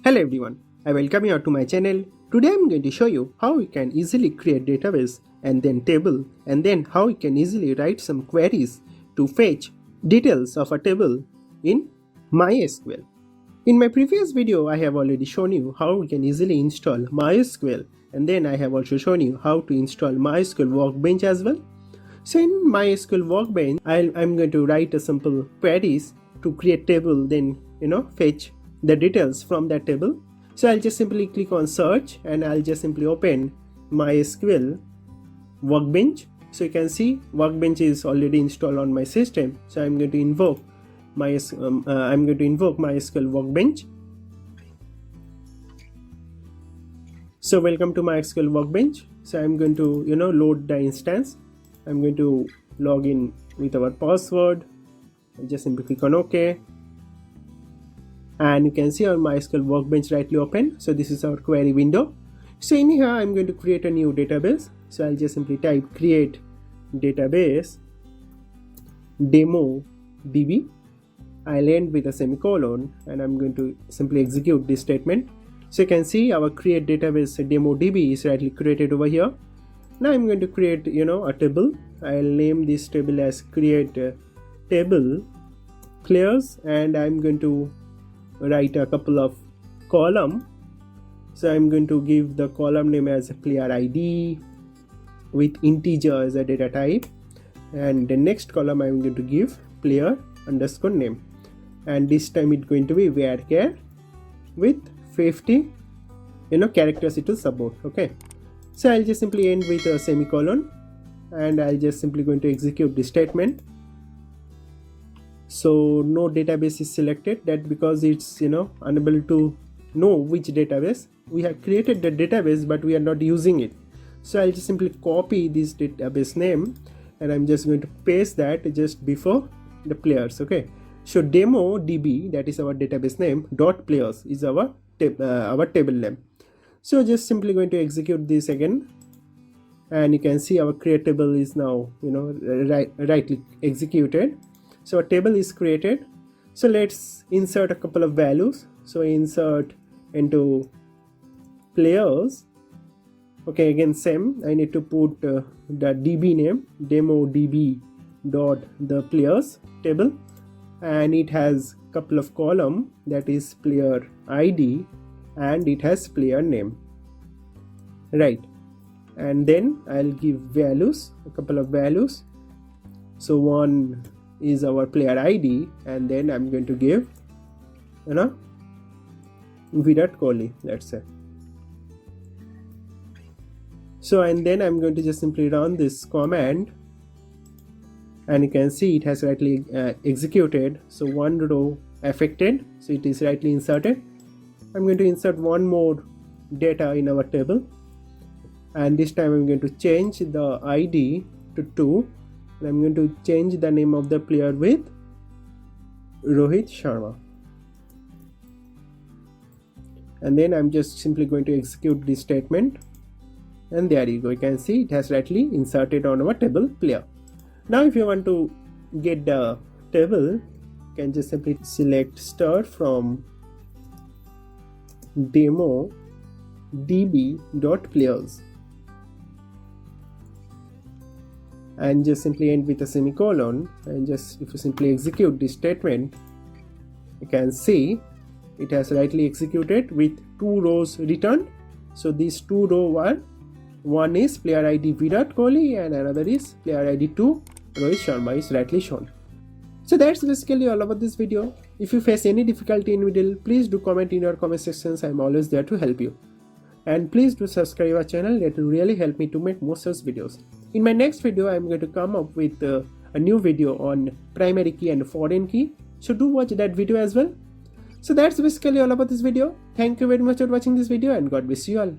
Hello everyone, I welcome you to my channel. Today I am going to show you how we can easily create database and then table, and then how we can easily write some queries to fetch details of a table in MySQL. In my previous video I have already shown you how we can easily install MySQL, and then I have also shown you how to install MySQL Workbench as well. So in MySQL Workbench I'm going to write a simple queries to create table, then fetch the details from that table. So I'll just simply click on search and I'll just simply open MySQL Workbench. So you can see Workbench is already installed on my system. So I'm going to invoke MySQL Workbench. So welcome to MySQL Workbench. So I'm going to load the instance. I'm going to log in with our password. I'll just simply click on OK. And you can see our MySQL Workbench rightly open. So this is our query window. So in here I'm going to create a new database. So I'll just simply type create database demo db. I'll end with a semicolon and I'm going to simply execute this statement. So you can see our create database demo db is rightly created over here. Now I'm going to create a table. I'll name this table as create table players, and I'm going to write a couple of column. So I'm going to give the column name as player ID with integer as a data type, and the next column I'm going to give player underscore name, and this time it's going to be varchar with 50 characters it will support. Okay, so I'll just simply end with a semicolon and I'll just simply going to execute this statement. So no database is selected, that because it's unable to know which database. We have created the database but we are not using it. So I'll just simply copy this database name and I'm just going to paste that just before the players. Okay, so demo db, that is our database name, dot players is our table name. So just simply going to execute this again, and you can see our create table is now rightly executed. So a table is created. So let's insert a couple of values. So insert into players. Okay, again same, I need to put the db name demo db dot the players table, and it has couple of column, that is player ID and it has player name, right? And then I'll give values, a couple of values. So one is our player ID, and then I'm going to give Virat Kohli, let's say. So and then I'm going to just simply run this command, and you can see it has rightly executed. So one row affected, so it is rightly inserted. I'm going to insert one more data in our table, and this time I'm going to change the ID to 2, and I'm going to change the name of the player with Rohit Sharma, and then I'm just simply going to execute this statement, and there you go, you can see it has rightly inserted on our table player. Now if you want to get the table, you can just simply select star from demo db dot players and just simply end with a semicolon, and just if you simply execute this statement, you can see it has rightly executed with 2 rows returned. So these 2 rows were, one is player ID Virat Kohli and another is player ID 2 Rohit Sharma is rightly shown. So that's basically all about this video. If you face any difficulty in middle, please do comment in your comment sections. I'm always there to help you. And please do subscribe our channel, that will really help me to make more such videos. In my next video, I'm going to come up with a new video on primary key and foreign key. So do watch that video as well. So that's basically all about this video. Thank you very much for watching this video, and God bless you all.